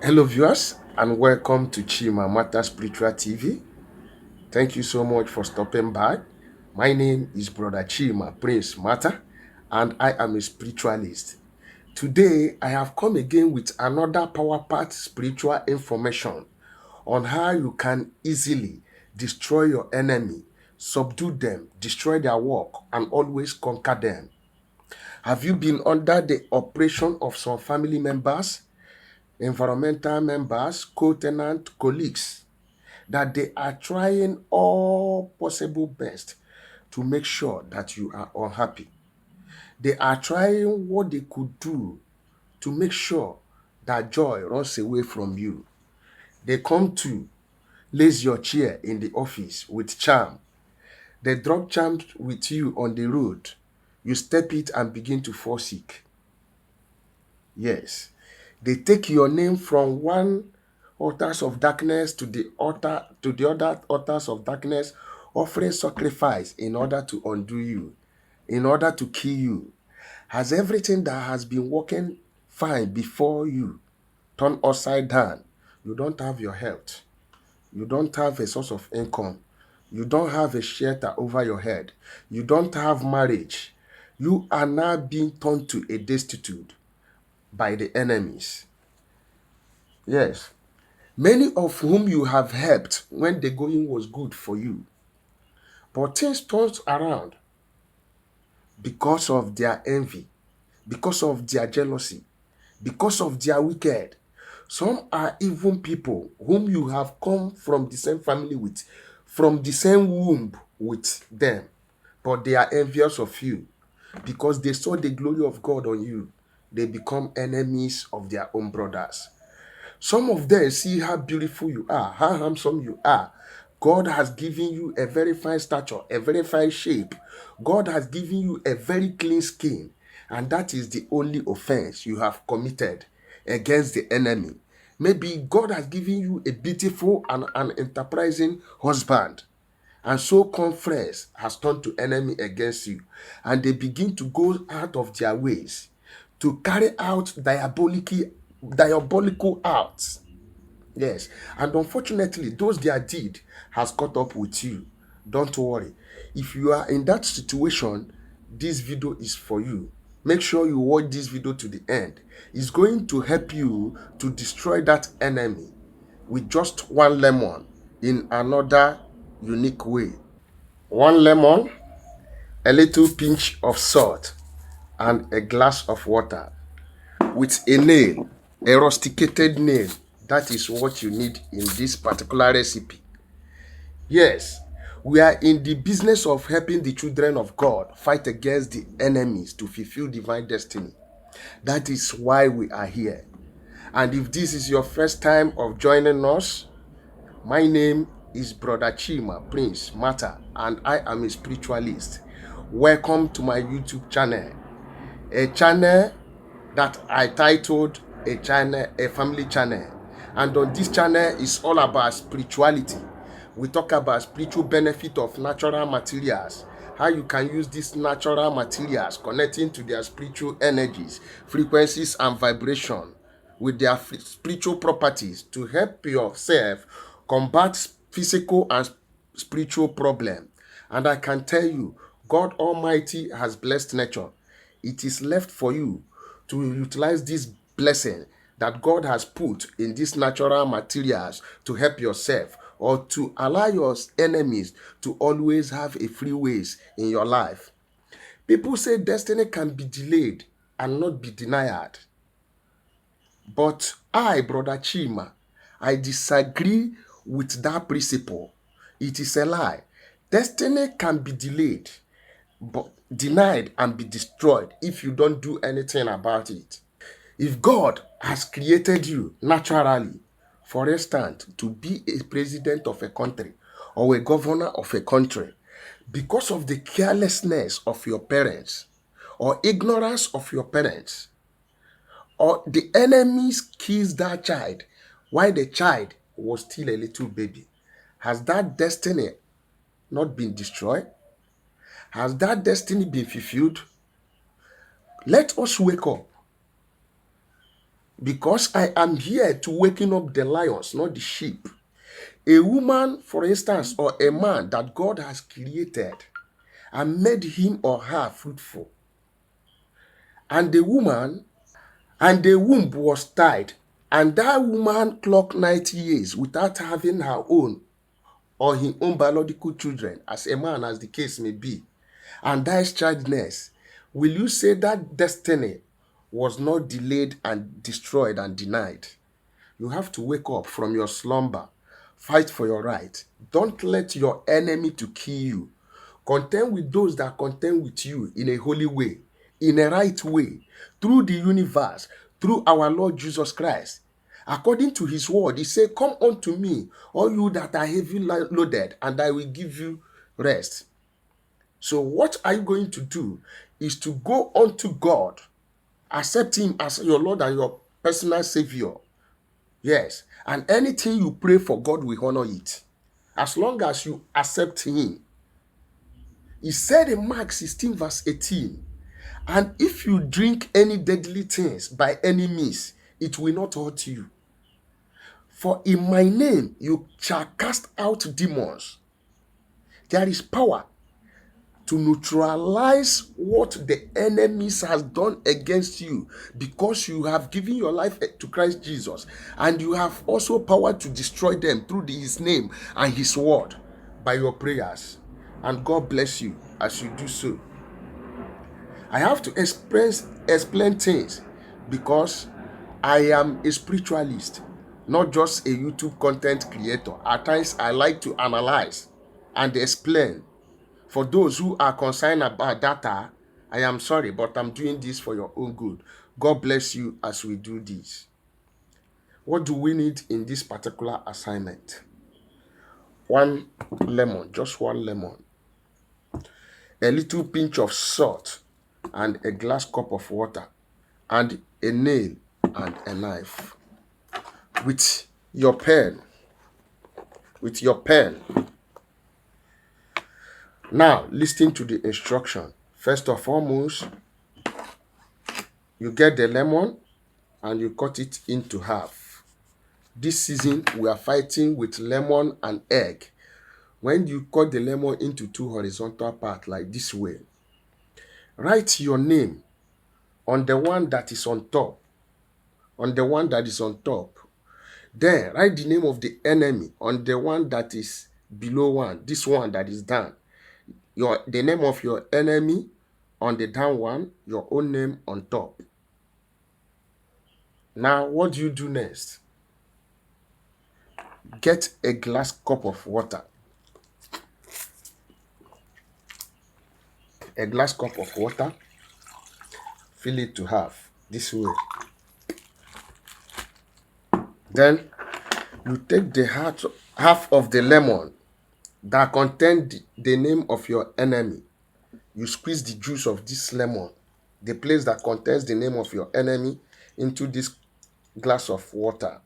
Hello, viewers, and welcome to Chima Marta Spiritual TV. Thank you so much for stopping by. My name is Brother Chima, Prince Marta, and I am a spiritualist. Today, I have come again with another power packed spiritual information on how you can easily destroy your enemy, subdue them, destroy their work, and always conquer them. Have you been under the oppression of some family members, environmental members, co-tenant, colleagues, that they are trying all possible best to make sure that you are unhappy? They are trying what they could do to make sure that joy runs away from you. They come to lace your chair in the office with charm. They drop charms with you on the road. You step it and begin to fall sick. Yes. They take your name from one altars of darkness to the other altars of darkness, offering sacrifice in order to undo you, in order to kill you. Has everything that has been working fine before you turned upside down? You don't have your health. You don't have a source of income. You don't have a shelter over your head. You don't have marriage. You are now being turned to a destitute by the enemies. Yes. Many of whom you have helped when the going was good for you. But things turned around because of their envy, because of their jealousy, because of their wicked. Some are even people whom you have come from the same family with, from the same womb with them, but they are envious of you because they saw the glory of God on you. They become enemies of their own brothers. Some of them see how beautiful you are, how handsome you are. God has given you a very fine stature, a very fine shape. God has given you a very clean skin. And that is the only offense you have committed against the enemy. Maybe God has given you a beautiful and an enterprising husband. And so conference has turned to enemy against you. And they begin to go out of their ways to carry out diabolical acts. Yes. And unfortunately, those their deed has caught up with you. Don't worry. If you are in that situation, this video is for you. Make sure you watch this video to the end. It's going to help you to destroy that enemy with just one lemon in another unique way. One lemon, a little pinch of salt, and a glass of water with a nail, a rusticated nail. That is what you need in this particular recipe. Yes, we are in the business of helping the children of God fight against the enemies to fulfill divine destiny. That is why we are here. And if this is your first time of joining us, my name is Brother Chima, Prince Marta, and I am a spiritualist. Welcome to my YouTube channel, a channel that I titled a family channel. And on this channel is all about spirituality. We talk about spiritual benefit of natural materials, how you can use these natural materials connecting to their spiritual energies, frequencies, and vibration with their spiritual properties to help yourself combat physical and spiritual problem. And I can tell you, God Almighty has blessed nature. It is left for you to utilize this blessing that God has put in these natural materials to help yourself, or to allow your enemies to always have a free ways in your life. People say destiny can be delayed and not be denied. But I, Brother Chima, I disagree with that principle. It is a lie. Destiny can be delayed, but denied and be destroyed if you don't do anything about it. If God has created you naturally, for instance, to be a president of a country or a governor of a country, because of the carelessness of your parents or ignorance of your parents, or the enemies kills that child while the child was still a little baby, has that destiny not been destroyed? Has that destiny been fulfilled? Let us wake up. Because I am here to waken up the lions, not the sheep. A woman, for instance, or a man that God has created and made him or her fruitful. And the woman, and the womb was tied, and that woman clocked 90 years without having her own or his own biological children, as a man, as the case may be, and dies childless. Will you say that destiny was not delayed and destroyed and denied? You have to wake up from your slumber. Fight for your right. Don't let your enemy to kill you. Contend with those that contend with you in a holy way, in a right way, through the universe, through our Lord Jesus Christ. According to his word, he said, come unto me, all you that are heavy loaded, and I will give you rest. So what are you going to do is to go unto God, accept him as your Lord and your personal Savior. Yes, and anything you pray for, God will honor it. As long as you accept him. He said in Mark 16 verse 18, and if you drink any deadly things by any means, it will not hurt you. For in my name you shall cast out demons. There is power to neutralize what the enemies has done against you, because you have given your life to Christ Jesus, and you have also power to destroy them through his name and his word by your prayers. And God bless you as you do so. I have to explain things because I am a spiritualist, not just a YouTube content creator. At times I like to analyze and explain. For those who are concerned about data, I am sorry, but I'm doing this for your own good. God bless you as we do this. What do we need in this particular assignment? One lemon, just one lemon, a little pinch of salt, and a glass cup of water, and a nail and a knife. With your pen. Now, listen to the instruction. First of foremost, you get the lemon and you cut it into half. This season, we are fighting with lemon and egg. When you cut the lemon into two horizontal parts like this way, write your name on the one that is on top. Then write the name of the enemy on the one that is below one, this one that is down. The name of your enemy on the down one, your own name on top. Now, what do you do next? Get a glass cup of water. A glass cup of water. Fill it to half, this way. Then, you take the half of the lemon that contains the name of your enemy. You squeeze the juice of this lemon, the place that contains the name of your enemy, into this glass of water.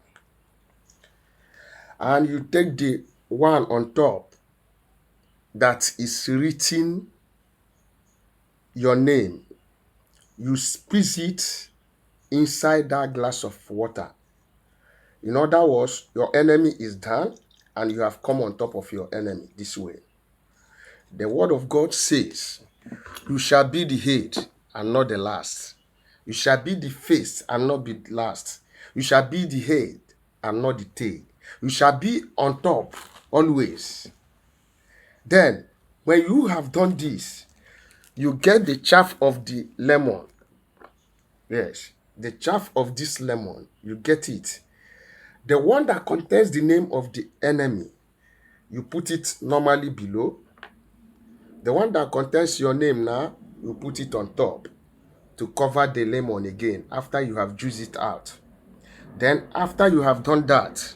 And you take the one on top that is written your name. You squeeze it inside that glass of water. In other words, your enemy is down and you have come on top of your enemy this way. The word of God says, you shall be the head and not the last. You shall be the first and not be the last. You shall be the head and not the tail. You shall be on top always. Then, when you have done this, you get the chaff of the lemon. Yes, the chaff of this lemon, you get it. The one that contains the name of the enemy, you put it normally below. The one that contains your name now, you put it on top to cover the lemon again after you have juiced it out. Then after you have done that,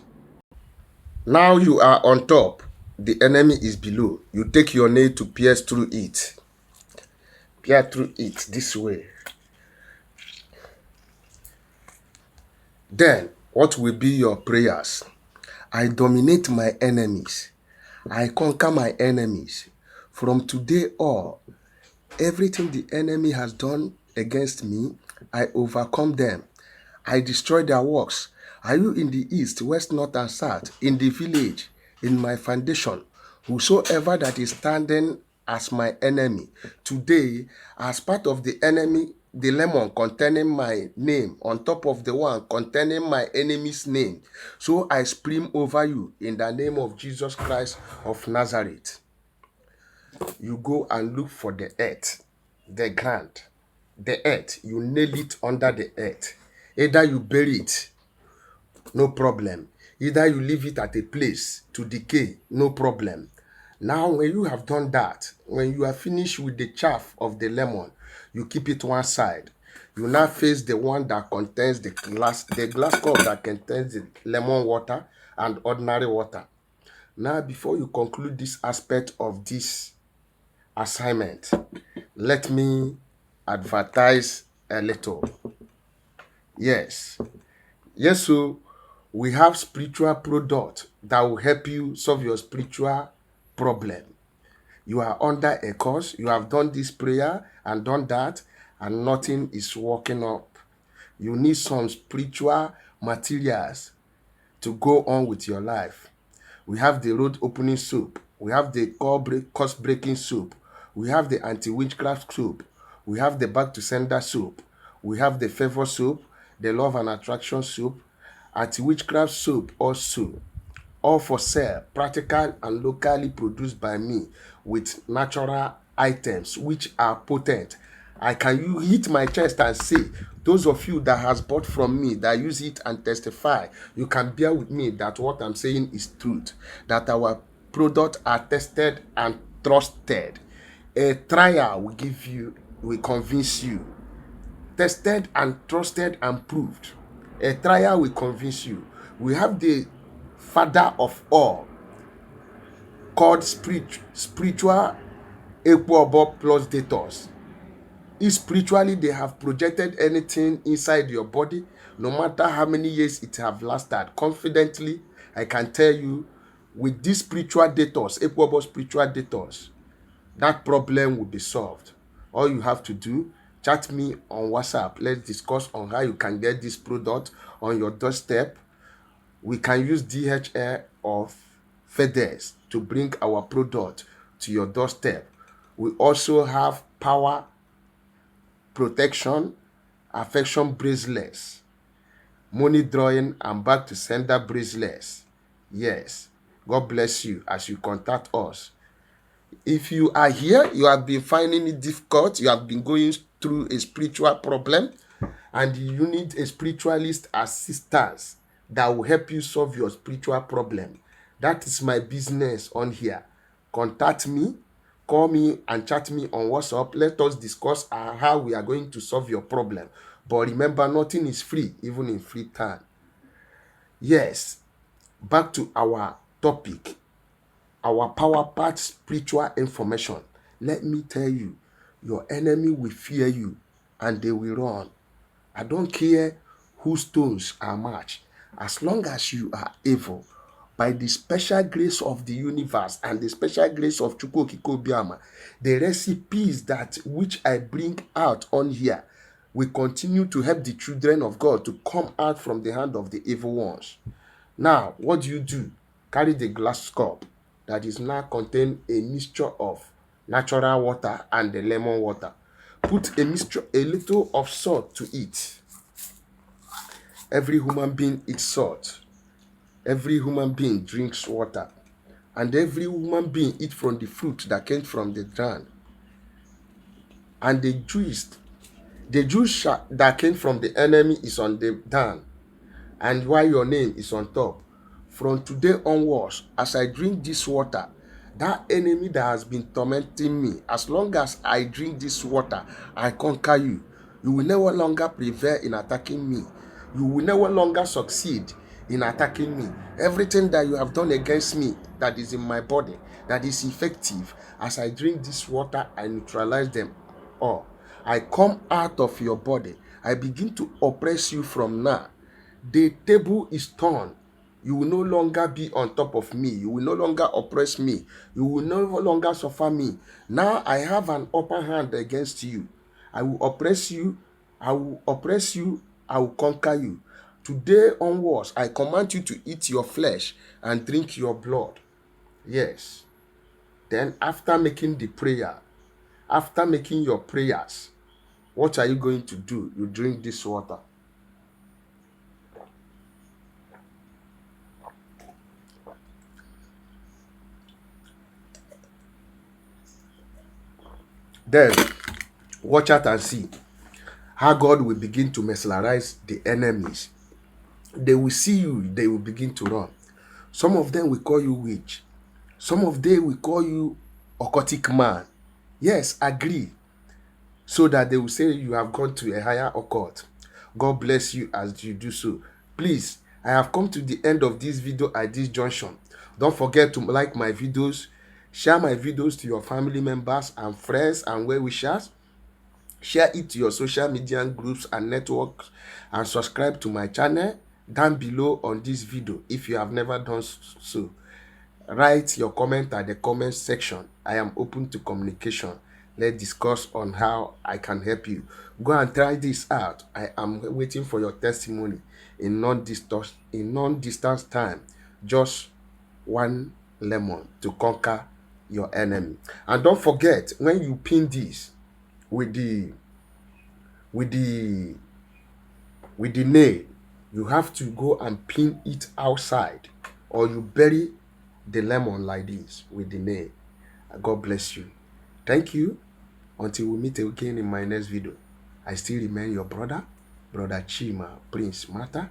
now you are on top, the enemy is below. You take your nail to pierce through it. Pierce through it this way. Then what will be your prayers? I dominate my enemies. I conquer my enemies. From today on, everything the enemy has done against me, I overcome them. I destroy their works. Are you in the east, west, north, and south, in the village, in my foundation? Whosoever that is standing as my enemy, today, as part of the enemy, the lemon containing my name, on top of the one containing my enemy's name. So I scream over you in the name of Jesus Christ of Nazareth. You go and look for the earth, the ground, the earth. You nail it under the earth. Either you bury it, no problem. Either you leave it at a place to decay, no problem. Now, when you have done that, when you are finished with the chaff of the lemon, you keep it one side. You now face the one that contains the glass cup that contains the lemon water and ordinary water. Now, before you conclude this aspect of this assignment, let me advertise a little. Yes, so we have spiritual product that will help you solve your spiritual problem. You are under a course, you have done this prayer and done that, and nothing is working up. You need some spiritual materials to go on with your life. We have the road opening soap. We have the curse breaking soap. We have the anti-witchcraft soap. We have the back to sender soap. We have the favor soap, the love and attraction soap, anti-witchcraft soap also. All for sale, practical and locally produced by me with natural items which are potent. I can you hit my chest and say, those of you that has bought from me, that use it and testify, you can bear with me that what I'm saying is truth, that our products are tested and trusted. A trial will give you, will convince you. Tested and trusted and proved. A trial will convince you. We have the father of all, called spiritual equal plus dators. If spiritually they have projected anything inside your body, no matter how many years it have lasted, confidently I can tell you, with these spiritual dators, equal spiritual dators, that problem will be solved. All you have to do, chat me on WhatsApp. Let's discuss on how you can get this product on your doorstep. We can use DHL or FedEx to bring our product to your doorstep. We also have power protection, affection bracelets, money drawing and back to sender bracelets. Yes, God bless you as you contact us. If you are here, you have been finding it difficult, you have been going through a spiritual problem, and you need a spiritualist assistance that will help you solve your spiritual problem. That is my business on here. Contact me, call me and chat me on WhatsApp. Let us discuss how we are going to solve your problem. But remember, nothing is free, even in free time. Yes, back to our topic. Our power part spiritual information. Let me tell you, your enemy will fear you and they will run. I don't care whose stones are matched. As long as you are able, by the special grace of the universe and the special grace of Chukwu Okike Obiama, the recipes that which I bring out on here will continue to help the children of God to come out from the hand of the evil ones. Now, what do? Carry the glass cup that is now contain a mixture of natural water and the lemon water. Put a little of salt to it. Every human being eats salt. Every human being drinks water. And every human being eats from the fruit that came from the ground. And the juice that came from the enemy is on the down. And while your name is on top. From today onwards, as I drink this water, that enemy that has been tormenting me, as long as I drink this water, I conquer you. You will no longer prevail in attacking me. You will no longer succeed in attacking me. Everything that you have done against me that is in my body, that is effective, as I drink this water, I neutralize them all. I come out of your body. I begin to oppress you from now. The table is turned. You will no longer be on top of me. You will no longer oppress me. You will no longer suffer me. Now I have an upper hand against you. I will oppress you. I will oppress you I will conquer you. Today onwards, I command you to eat your flesh and drink your blood. Yes. Then after making the prayer, after making your prayers, what are you going to do? You drink this water. Then watch out and see how God will begin to mercilarize the enemies. They will see you, they will begin to run. Some of them will call you witch. Some of them will call you occultic man. Yes, agree. So that they will say you have gone to a higher occult. God bless you as you do so. Please, I have come to the end of this video at this junction. Don't forget to like my videos, share my videos to your family members and friends and well-wishers. Share it to your social media groups and networks, and subscribe to my channel down below on this video if you have never done so. Write your comment at the comment section. I am open to communication. Let's discuss on how I can help you. Go and try this out. I am waiting for your testimony in non-distance time. Just one lemon to conquer your enemy. And don't forget, when you pin this with the with the with the nail, you have to go and pin it outside, or you bury the lemon like this with the nail. God bless you. Thank you. Until we meet again in my next video, I still remain your brother Chima, Prince Marta,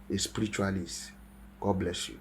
a spiritualist. God bless you.